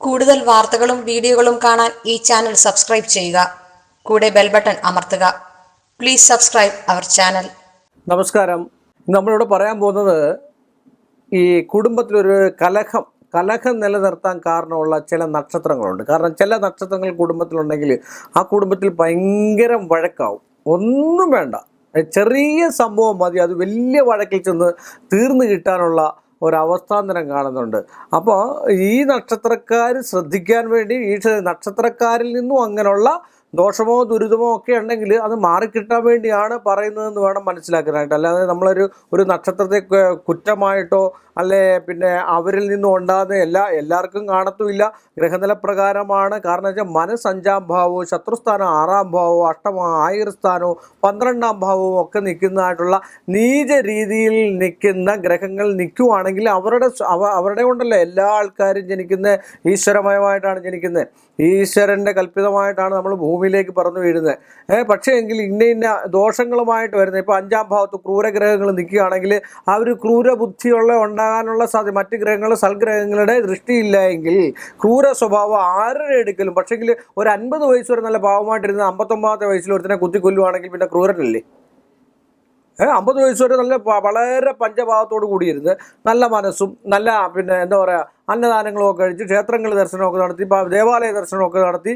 കൂടുതൽ വാർത്തകളും വീഡിയോകളും കാണാൻ ഈ ചാനൽ സബ്സ്ക്രൈബ് ചെയ്യുക. കൂടെ ബെൽ ബട്ടൺ അമർത്തുക. Please subscribe our channel. നമസ്കാരം. നമ്മളിവിടെ പറയാൻ പോകുന്നത് ഈ കുടുംബത്തിലൊരു കലഹം നിലനിർത്താൻ കാരണമുള്ള ചില നക്ഷത്രങ്ങളുണ്ട്. കാരണം ചില നക്ഷത്രങ്ങൾ കുടുംബത്തിലുണ്ടെങ്കിൽ ആ കുടുംബത്തിൽ ഭയങ്കര വഴക്കാവും. ഒന്നും വേണ്ട, ചെറിയ സംഭവം മതി, അത് വലിയ വഴക്കിൽ ചെന്ന് തീർന്നു കിട്ടാനുള്ള ഒരവസ്ഥാന്തരം കാണുന്നുണ്ട്. അപ്പോൾ ഈ നക്ഷത്രക്കാർ ശ്രദ്ധിക്കാൻ വേണ്ടി ഈ നക്ഷത്രക്കാരിൽ നിന്നും അങ്ങനെയുള്ള ദോഷമോ ദുരിതമോ ഒക്കെ ഉണ്ടെങ്കിൽ അത് മാറിക്കിട്ടാൻ വേണ്ടിയാണ് പറയുന്നതെന്ന് വേണം മനസ്സിലാക്കാനായിട്ട്. അല്ലാതെ ഒരു നക്ഷത്രത്തെ കുറ്റമായിട്ടോ അല്ലെ പിന്നെ അവരിൽ നിന്നും ഉണ്ടാകുന്ന എല്ലാവർക്കും കാണത്തുമില്ല. ഗ്രഹനില പ്രകാരമാണ്. കാരണം വെച്ചാൽ മനസ്സ് 5-ാം ഭാവവും ശത്രുസ്ഥാനം 6-ാം ഭാവവും അഷ്ടമ ആയുർസ്ഥാനവും 12-ാം ഭാവവും ഒക്കെ നിൽക്കുന്നതായിട്ടുള്ള നീച രീതിയിൽ നിൽക്കുന്ന ഗ്രഹങ്ങൾ നിൽക്കുവാണെങ്കിൽ അവരുടെ കൊണ്ടല്ല എല്ലാ ആൾക്കാരും ജനിക്കുന്നത് ഈശ്വരമയമായിട്ടാണ് ജനിക്കുന്നത്. ഈശ്വരൻ്റെ കൽപ്പിതമായിട്ടാണ് നമ്മൾ ഭൂമിയിലേക്ക് പറന്നു വീഴുന്നത്. പക്ഷേ എങ്കിൽ ഇന്ന ദോഷങ്ങളുമായിട്ട് വരുന്നത്, ഇപ്പോൾ 5-ാം ഭാവത്ത് ക്രൂരഗ്രഹങ്ങൾ നിൽക്കുകയാണെങ്കിൽ ആ ഒരു ക്രൂരബുദ്ധിയുള്ള ഉണ്ടാകാനുള്ള സാധ്യത, മറ്റ് ഗ്രഹങ്ങൾ സൽഗ്രഹങ്ങളുടെ ദൃഷ്ടിയില്ല എങ്കിൽ ക്രൂര സ്വഭാവം ആരുടെ എടുക്കലും. പക്ഷേങ്കിൽ ഒരു 50 വയസ്സ് വരെ നല്ല പാവമായിട്ടിരുന്ന് 59-ാമത്തെ വയസ്സിൽ ഒരുത്തിനെ കുത്തിക്കൊല്ലുവാണെങ്കിൽ പിന്നെ ക്രൂരനല്ലേ? 50 വയസ്സ് വരെ വളരെ പഞ്ചഭാവത്തോടു കൂടിയിരുന്ന് നല്ല മനസ്സും നല്ല എന്താ പറയുക അന്നദാനങ്ങളൊക്കെ കഴിച്ച് ക്ഷേത്രങ്ങൾ ദർശനമൊക്കെ നടത്തി, ദേവാലയ ദർശനമൊക്കെ നടത്തി,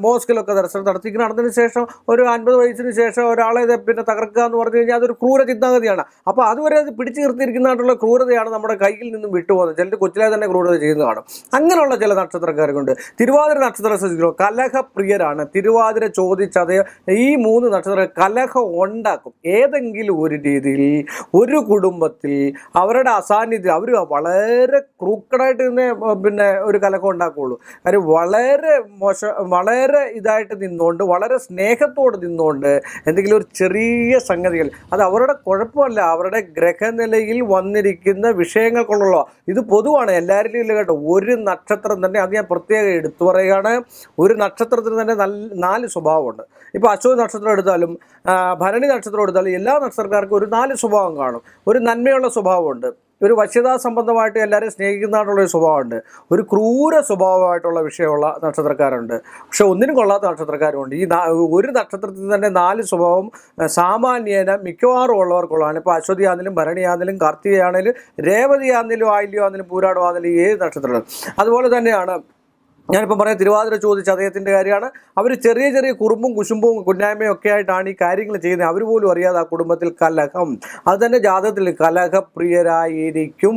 മോസ്കിലൊക്കെ ദർശനം നടത്തി ഇങ്ങനെ നടന്നതിന് ശേഷം ഒരു 50 വയസ്സിന് ശേഷം ഒരാളെ തകർക്കുക എന്ന് പറഞ്ഞു കഴിഞ്ഞാൽ അതൊരു ക്രൂര ചിന്താഗതിയാണ്. അപ്പോൾ അതുവരെ അത് പിടിച്ചു നിർത്തിയിരിക്കുന്നതായിട്ടുള്ള ക്രൂരതയാണ് നമ്മുടെ കയ്യിൽ നിന്നും വിട്ടുപോകുന്നത്. ചിലർ കൊച്ചിലെ തന്നെ ക്രൂരത ചെയ്യുന്നതാണ്. അങ്ങനെയുള്ള ചില നക്ഷത്രക്കാർക്കുണ്ട്. തിരുവാതിര നക്ഷത്രം ശ്രദ്ധിക്കുന്നു, കലഹപ്രിയരാണ്. തിരുവാതിര ചോദിച്ചത് ഈ 3 നക്ഷത്രം കലഹം ഉണ്ടാക്കും. ഏതെങ്കിലും ഒരു രീതിയിൽ ഒരു കുടുംബത്തിൽ അവരുടെ അസാന്നിധ്യം, അവർ വളരെ ക്രൂക്കഡായിട്ട് തന്നെ ഒരു കലക്കം ഉണ്ടാക്കുകയുള്ളൂ. കാര്യം വളരെ ഇതായിട്ട് നിന്നുകൊണ്ട്, വളരെ സ്നേഹത്തോട് നിന്നുകൊണ്ട് എന്തെങ്കിലും ഒരു ചെറിയ സംഗതികൾ, അത് അവരുടെ കുഴപ്പമല്ല, അവരുടെ ഗ്രഹനിലയിൽ വന്നിരിക്കുന്ന വിഷയങ്ങൾ കൊണ്ടുള്ള ഇത് പൊതുവാണ്, എല്ലാവരിലും ഇല്ല കേട്ടോ. ഒരു നക്ഷത്രം തന്നെ, അത് ഞാൻ പ്രത്യേകം എടുത്തു പറയുകയാണ്, ഒരു നക്ഷത്രത്തിന് തന്നെ 4 സ്വഭാവമുണ്ട്. ഇപ്പോൾ അശ്വതി നക്ഷത്രം എടുത്താലും ഭരണി നക്ഷത്രം എടുത്താലും എല്ലാ നക്ഷത്രക്കാർക്കും ഒരു 4 സ്വഭാവം കാണും. ഒരു നന്മയുള്ള സ്വഭാവമുണ്ട്, ഒരു വശ്യതാ സംബന്ധമായിട്ട് എല്ലാവരെയും സ്നേഹിക്കുന്നതായിട്ടുള്ളൊരു സ്വഭാവമുണ്ട്, ഒരു ക്രൂര സ്വഭാവമായിട്ടുള്ള വിഷയമുള്ള നക്ഷത്രക്കാരുണ്ട്, പക്ഷെ ഒന്നിനും കൊള്ളാത്ത നക്ഷത്രക്കാരുമുണ്ട്. ഈ ഒരു നക്ഷത്രത്തിൽ തന്നെ 4 സ്വഭാവം സാമാന്യേന മിക്കവാറും ഉള്ളവർക്കുള്ളതാണ്. ഇപ്പോൾ അശ്വതി ആണെങ്കിലും ഭരണി ആണെങ്കിലും കാർത്തിക ആണെങ്കിലും രേവതി ആണെങ്കിലും ആയില്യം ആണെങ്കിലും പൂരാടം ആണെങ്കിലും ഏത് നക്ഷത്രങ്ങളും അതുപോലെ തന്നെയാണ്. ഞാനിപ്പോൾ പറയാം, തിരുവാതിര ചോദിച്ച അദ്ദേഹത്തിൻ്റെ കാര്യമാണ്. അവർ ചെറിയ കുറുമ്പും കുശുമ്പും കുന്നായ്മയും ഒക്കെ ആയിട്ടാണ് ഈ കാര്യങ്ങൾ ചെയ്യുന്നത്. അവർ പോലും അറിയാതെ ആ കുടുംബത്തിൽ കലഹം, അത് തന്നെ ജാതകത്തിൽ കലഹപ്രിയരായിരിക്കും.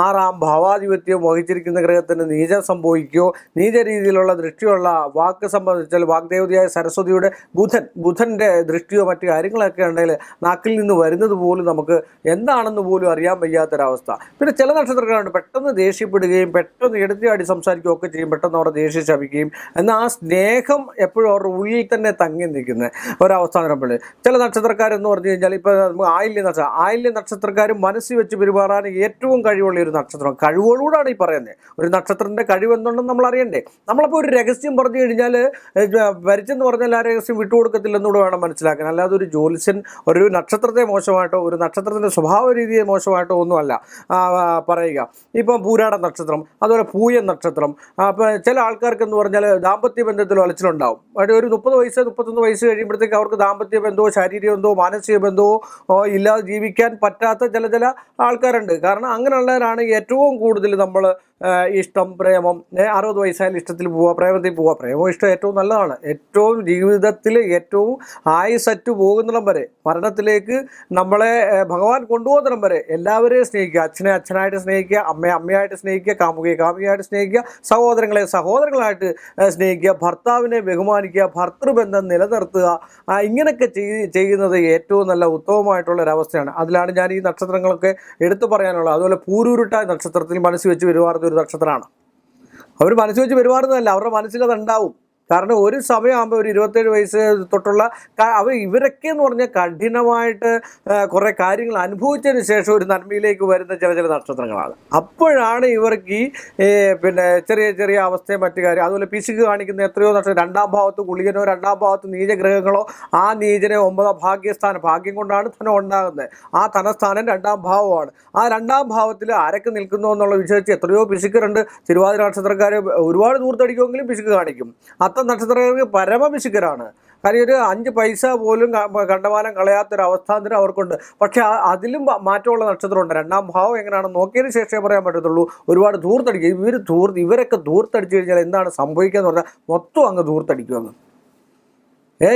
6-ാം ഭാവാധിപത്യം വഹിച്ചിരിക്കുന്ന ഗ്രഹത്തിന് നീചം സംഭവിക്കുകയോ നീച രീതിയിലുള്ള ദൃഷ്ടിയുള്ള വാക്ക് സംബന്ധിച്ചാൽ വാഗ്ദേവതയായ സരസ്വതിയുടെ ബുധൻ്റെ ദൃഷ്ടിയോ മറ്റു കാര്യങ്ങളൊക്കെ ഉണ്ടെങ്കിൽ നാക്കിൽ നിന്ന് വരുന്നത് പോലും നമുക്ക് എന്താണെന്ന് പോലും അറിയാൻ വയ്യാത്തൊരവസ്ഥ. പിന്നെ ചില നക്ഷത്രക്കാരുണ്ട്, പെട്ടെന്ന് ദേഷ്യപ്പെടുകയും പെട്ടെന്ന് എടുത്തിയാടി സംസാരിക്കുകയും ഒക്കെ ചെയ്യും, പെട്ടെന്ന് അവരുടെ ദേഷ്യം ശപിക്കുകയും, എന്നാൽ ആ സ്നേഹം എപ്പോഴും അവരുടെ ഉള്ളിൽ തന്നെ തങ്ങി നിൽക്കുന്ന ഒരവസ്ഥ വരുമ്പോൾ ചില നക്ഷത്രക്കാരെന്ന് പറഞ്ഞു കഴിഞ്ഞാൽ, ഇപ്പോൾ ആയില്യ നക്ഷത്രക്കാരും മനസ്സിൽ വെച്ച് പെരുമാറാൻ ഏറ്റവും കഴിവുള്ള ഒരു നക്ഷത്രം. കഴിവുകളോടാണ് ഈ പറയുന്നത്. ഒരു നക്ഷത്രത്തിൻ്റെ കഴിവെന്നുണ്ടെന്ന് നമ്മൾ അറിയണ്ടേ. നമ്മളപ്പോൾ ഒരു രഹസ്യം പറഞ്ഞു കഴിഞ്ഞാൽ വരിച്ചെന്ന് പറഞ്ഞാൽ ആ രഹസ്യം വിട്ടുകൊടുക്കത്തില്ലെന്നുകൂടെ വേണം മനസ്സിലാക്കാൻ. അല്ലാതെ ഒരു ജ്യോത്സ്യൻ ഒരു നക്ഷത്രത്തെ മോശമായിട്ടോ ഒരു നക്ഷത്രത്തിൻ്റെ സ്വഭാവ രീതിയെ മോശമായിട്ടോ ഒന്നുമല്ല പറയുക. ഇപ്പം പൂരാട നക്ഷത്രം, അതുപോലെ പൂയൻ നക്ഷത്രം, അപ്പോൾ ചില ആൾക്കാർക്കെന്ന് പറഞ്ഞാൽ ദാമ്പത്യ ബന്ധത്തിൽ അലച്ചിലുണ്ടാവും. ഒരു 30 വയസ്സ് 31 വയസ്സ് കഴിയുമ്പോഴത്തേക്ക് അവർക്ക് ദാമ്പത്യ ബന്ധമോ ശാരീരിക ബന്ധമോ മാനസിക ബന്ധമോ ഇല്ലാതെ ജീവിക്കാൻ പറ്റാത്ത ചില ആൾക്കാരുണ്ട്. കാരണം അങ്ങനെയുള്ളവരാണ് ഏറ്റവും കൂടുതൽ നമ്മൾ ഇഷ്ടം പ്രേമം 60 വയസ്സായാലും ഇഷ്ടത്തിൽ പോവുക, പ്രേമത്തിൽ പോവുക. പ്രേമം ഇഷ്ടം ഏറ്റവും നല്ലതാണ്. ഏറ്റവും ജീവിതത്തിൽ ഏറ്റവും ആയുസറ്റ് പോകുന്നിടം വരെ, മരണത്തിലേക്ക് നമ്മളെ ഭഗവാൻ കൊണ്ടുപോകുന്നിടം വരെ എല്ലാവരെയും സ്നേഹിക്കുക. അച്ഛനെ അച്ഛനായിട്ട് സ്നേഹിക്കുക, അമ്മയെ അമ്മയായിട്ട് സ്നേഹിക്കുക, കാമുകിയെ കാമുകിയായിട്ട് സ്നേഹിക്കുക, സഹോദരങ്ങളെ സഹോദരങ്ങളായിട്ട് സ്നേഹിക്കുക, ഭർത്താവിനെ ബഹുമാനിക്കുക, ഭർത്തൃബന്ധം നിലനിർത്തുക. ഇങ്ങനെയൊക്കെ ചെയ്യുന്നത് ഏറ്റവും നല്ല ഉത്തമമായിട്ടുള്ളൊരവസ്ഥയാണ്. അതിലാണ് ഞാൻ ഈ നക്ഷത്രങ്ങളൊക്കെ എടുത്തു പറയാനുള്ളത്. അതുപോലെ പൂരൂരുട്ടായ നക്ഷത്രത്തിൽ മനസ്സിൽ വെച്ച് പെരുമാറുന്ന ഒരു നക്ഷത്രമാണ്. അവർ മനസ്സിൽ വെച്ച് പെരുമാറുന്നതല്ല, അവരുടെ മനസ്സിൽ അതുണ്ടാവും. കാരണം ഒരു സമയമാകുമ്പോൾ ഒരു 27 വയസ്സ് തൊട്ടുള്ള ഇവരൊക്കെ എന്ന് പറഞ്ഞാൽ കഠിനമായിട്ട് കുറേ കാര്യങ്ങൾ അനുഭവിച്ചതിന് ശേഷം ഒരു നന്മയിലേക്ക് വരുന്ന ചില നക്ഷത്രങ്ങളാണ്. അപ്പോഴാണ് ഇവർക്ക് ഈ പിന്നെ ചെറിയ ചെറിയ അവസ്ഥയും മറ്റു കാര്യം, അതുപോലെ പിശുക്ക് കാണിക്കുന്ന എത്രയോ നക്ഷത്രം, 2ാം ഭാവത്ത് ഗുളികനോ 2ാം ഭാവത്ത് നീചഗ്രഹങ്ങളോ, ആ നീചനെ 9ാം ഭാഗ്യസ്ഥാനം, ഭാഗ്യം കൊണ്ടാണ് ധനം ഉണ്ടാകുന്നത്. ആ ധനസ്ഥാനം 2ാം ഭാവമാണ്. ആ 2ാം ഭാവത്തിൽ ആരൊക്കെ നിൽക്കുന്നു എന്നുള്ള വിഷയിച്ച് എത്രയോ പിശുക്കരുണ്ട്. തിരുവാതിര നക്ഷത്രക്കാർ ഒരുപാട് ദൂർത്തടിക്കുമെങ്കിലും പിശുക്ക് കാണിക്കും. നക്ഷത്രക്കാർക്ക് പരമപിശുക്കരാണ്. കാര്യം ഒരു 5 പൈസ പോലും കണ്ടമാനം കളയാത്തൊരു അവസ്ഥാന്തരം അവർക്കുണ്ട്. പക്ഷെ അതിലും മാറ്റമുള്ള നക്ഷത്രമുണ്ട്. 2ാം ഭാവം എങ്ങനെയാണെന്ന് നോക്കിയതിന് ശേഷമേ പറയാൻ പറ്റത്തുള്ളൂ. ഒരുപാട് ധൂർത്തടിക്കും. ഇവരൊക്കെ ധൂർത്തടിച്ചു കഴിഞ്ഞാൽ എന്താണ് സംഭവിക്കുക എന്ന് പറഞ്ഞാൽ മൊത്തം അങ്ങ് ധൂർത്തടിക്കുമെന്ന്.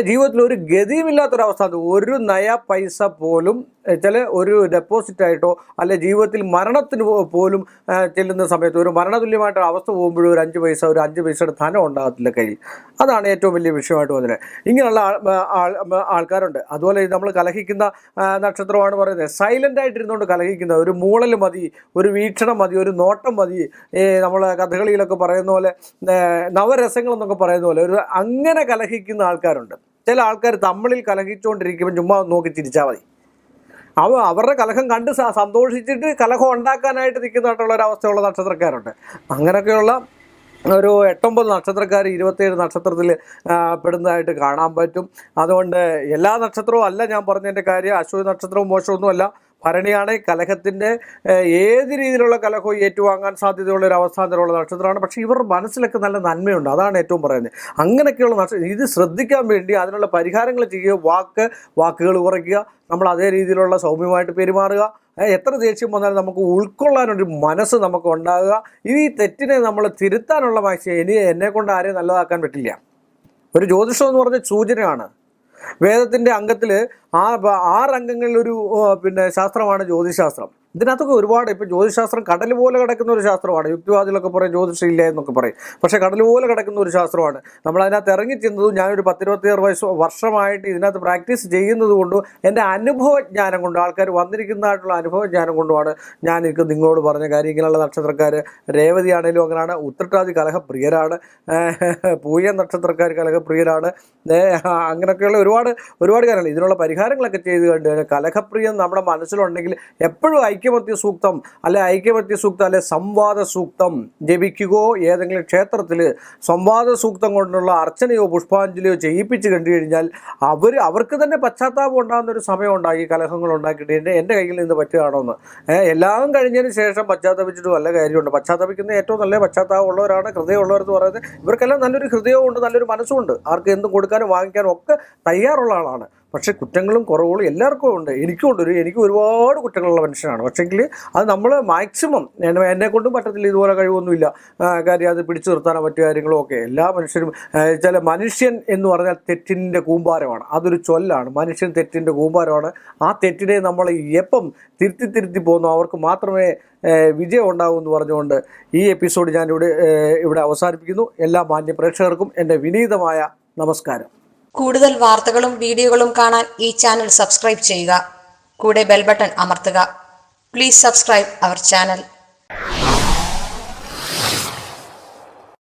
ജീവിതത്തിൽ ഒരു ഗതിയുമില്ലാത്തൊരവസ്ഥ. ഒരു നയ പൈസ പോലും ഒരു ഡെപ്പോസിറ്റായിട്ടോ അല്ലെ ജീവിതത്തിൽ മരണത്തിന് പോലും ചെല്ലുന്ന സമയത്ത് ഒരു മരണതുല്യമായിട്ടൊരു അവസ്ഥ പോകുമ്പോഴും ഒരു 5 പൈസ, ഒരു 5 പൈസയുടെ ധനം ഉണ്ടാകത്തില്ല കയ്യിൽ. അതാണ് ഏറ്റവും വലിയ വിഷയമായിട്ട് വന്നത്. ഇങ്ങനെയുള്ള ആൾക്കാരുണ്ട്. അതുപോലെ നമ്മൾ കലഹിക്കുന്ന നക്ഷത്രമാണ് പറയുന്നത്. സൈലൻ്റ് ആയിട്ടിരുന്നുകൊണ്ട് കലഹിക്കുന്ന, ഒരു മൂളൽ മതി, ഒരു വീക്ഷണം മതി, ഒരു നോട്ടം മതി. നമ്മൾ കഥകളിയിലൊക്കെ പറയുന്ന പോലെ, നവരസങ്ങളെന്നൊക്കെ പറയുന്ന പോലെ അങ്ങനെ കലഹിക്കുന്ന ആൾക്കാരുണ്ട്. ചില ആൾക്കാർ തമ്മിൽ കലഹിച്ചുകൊണ്ടിരിക്കുമ്പോൾ ചുമ്മാ നോക്കി ചിരിച്ചാൽ മതി. അവരുടെ കലഹം കണ്ട് സന്തോഷിച്ചിട്ട് കലഹം ഉണ്ടാക്കാനായിട്ട് നിൽക്കുന്നതായിട്ടുള്ള ഒരു അവസ്ഥയുള്ള നക്ഷത്രക്കാരുണ്ട്. അങ്ങനെയൊക്കെയുള്ള ഒരു 8-9 നക്ഷത്രക്കാർ 27 നക്ഷത്രത്തിൽ പെടുന്നതായിട്ട് കാണാൻ പറ്റും. അതുകൊണ്ട് എല്ലാ നക്ഷത്രവും അല്ല ഞാൻ പറഞ്ഞതിൻ്റെ കാര്യം. അശ്വതി നക്ഷത്രവും മോശമൊന്നുമല്ല. ഭരണിയാണ് കലഹത്തിൻ്റെ ഏത് രീതിയിലുള്ള കലഹവും ഏറ്റുവാങ്ങാൻ സാധ്യതയുള്ള ഒരു അവസ്ഥാന്തരമുള്ള നക്ഷത്രമാണ്. പക്ഷേ ഇവരുടെ മനസ്സിലൊക്കെ നല്ല നന്മയുണ്ട്. അതാണ് ഏറ്റവും പറയുന്നത്. അങ്ങനെയൊക്കെയുള്ള നക്ഷത്രം ഇത് ശ്രദ്ധിക്കാൻ വേണ്ടി അതിനുള്ള പരിഹാരങ്ങൾ ചെയ്യുക. വാക്കുകൾ കുറയ്ക്കുക, നമ്മൾ അതേ രീതിയിലുള്ള സൗമ്യമായിട്ട് പെരുമാറുക. എത്ര ദേഷ്യം വന്നാലും നമുക്ക് ഉൾക്കൊള്ളാനൊരു മനസ്സ് നമുക്ക് ഉണ്ടാകുക. ഈ തെറ്റിനെ നമ്മൾ തിരുത്താനുള്ള എന്നെക്കൊണ്ട് ആരെയും നല്ലതാക്കാൻ പറ്റില്ല. ഒരു ജ്യോതിഷം എന്ന് പറഞ്ഞ സൂചനയാണ്. വേദത്തിൻ്റെ അംഗത്തിൽ 6 അംഗങ്ങളിലൊരു ശാസ്ത്രമാണ് ജ്യോതിശാസ്ത്രം. ഇതിനകത്തൊക്കെ ഒരുപാട് ഇപ്പോൾ ജ്യോതിശാസ്ത്രം കടൽ പോലെ കിടക്കുന്ന ഒരു ശാസ്ത്രമാണ്. യുക്തിവാദികളൊക്കെ പറയും ജ്യോതിഷം ഇല്ല എന്നൊക്കെ പറയും. പക്ഷേ കടൽ പോലെ കിടക്കുന്ന ഒരു ശാസ്ത്രമാണ്. നമ്മളതിനകത്ത് ഇറങ്ങിച്ചെന്നതും ഞാനൊരു 10-26 വർഷമായിട്ട് ഇതിനകത്ത് പ്രാക്ടീസ് ചെയ്യുന്നത് കൊണ്ടും എൻ്റെ അനുഭവജ്ഞാനം കൊണ്ടും ആൾക്കാർ വന്നിരിക്കുന്നതായിട്ടുള്ള അനുഭവജ്ഞാനം കൊണ്ടുമാണ് ഞാൻ നിങ്ങളോട് പറഞ്ഞ കാര്യം. ഇങ്ങനെയുള്ള നക്ഷത്രക്കാർ രേവതി ആണെങ്കിലും അങ്ങനെയാണ്. ഉത്രട്ടാതി കലഹപ്രിയരാണ്. പൂയ നക്ഷത്രക്കാർ കലഹപ്രിയരാണ്. അങ്ങനെയൊക്കെയുള്ള ഒരുപാട് കാര്യങ്ങൾ. ഇതിനുള്ള പരിഹാരങ്ങളൊക്കെ ചെയ്ത് കണ്ട് കലഹപ്രിയം നമ്മുടെ മനസ്സിലുണ്ടെങ്കിൽ എപ്പോഴും ഐക്യമത്യ സൂക്തം അല്ലെ സംവാദ സൂക്തം ജപിക്കുകയോ ഏതെങ്കിലും ക്ഷേത്രത്തിൽ സംവാദ സൂക്തം കൊണ്ടുള്ള അർച്ചനയോ പുഷ്പാഞ്ജലിയോ ചെയ്യിപ്പിച്ച് കണ്ടു കഴിഞ്ഞാൽ അവർക്ക് തന്നെ പശ്ചാത്താപം ഉണ്ടാകുന്നൊരു സമയം ഉണ്ടാക്കി കലഹങ്ങൾ ഉണ്ടാക്കിയിട്ട് എൻ്റെ കയ്യിൽ നിന്ന് പറ്റുകയാണോ എന്ന്. എല്ലാം കഴിഞ്ഞതിന് ശേഷം പശ്ചാത്തപിച്ചിട്ട് വല്ല കാര്യമുണ്ട്. പശ്ചാത്തപിക്കുന്ന ഏറ്റവും നല്ല പശ്ചാത്താപം ഉള്ളവരാണ്, ഹൃദയമുള്ളവരെന്ന് പറയുന്നത്. ഇവർക്കെല്ലാം നല്ലൊരു ഹൃദയവുമുണ്ട്, നല്ലൊരു മനസ്സുമുണ്ട്. ആർക്ക് എന്തും കൊടുക്കാനും വാങ്ങിക്കാനും ഒക്കെ തയ്യാറുള്ള ആളാണ്. പക്ഷേ കുറ്റങ്ങളും കുറവുകളും എല്ലാവർക്കും ഉണ്ട്. എനിക്ക് ഒരുപാട് കുറ്റങ്ങളുള്ള മനുഷ്യനാണ്. പക്ഷേങ്കിൽ അത് നമ്മൾ മാക്സിമം എന്നെക്കൊണ്ടും പറ്റത്തില്ല, ഇതുപോലെ കഴിവൊന്നുമില്ല. കാര്യം അത് പിടിച്ചു നിർത്താനോ മറ്റു കാര്യങ്ങളും ഒക്കെ. എല്ലാ മനുഷ്യരും മനുഷ്യൻ എന്ന് പറഞ്ഞാൽ തെറ്റിൻ്റെ കൂമ്പാരമാണ്. അതൊരു ചൊല്ലാണ്. മനുഷ്യൻ തെറ്റിൻ്റെ കൂമ്പാരമാണ്. ആ തെറ്റിനെ നമ്മൾ എപ്പം തിരുത്തി പോകുന്നു അവർക്ക് മാത്രമേ വിജയം ഉണ്ടാകും എന്ന് പറഞ്ഞുകൊണ്ട് ഈ എപ്പിസോഡ് ഇവിടെ അവസാനിപ്പിക്കുന്നു. എല്ലാ മാന്യ പ്രേക്ഷകർക്കും എൻ്റെ വിനീതമായ നമസ്കാരം. കൂടുതൽ വാർത്തകളും വീഡിയോകളും കാണാൻ ഈ ചാനൽ സബ്സ്ക്രൈബ് ചെയ്യുക. കൂടെ ബെൽ ബട്ടൺ അമർത്തുക. Please subscribe our channel.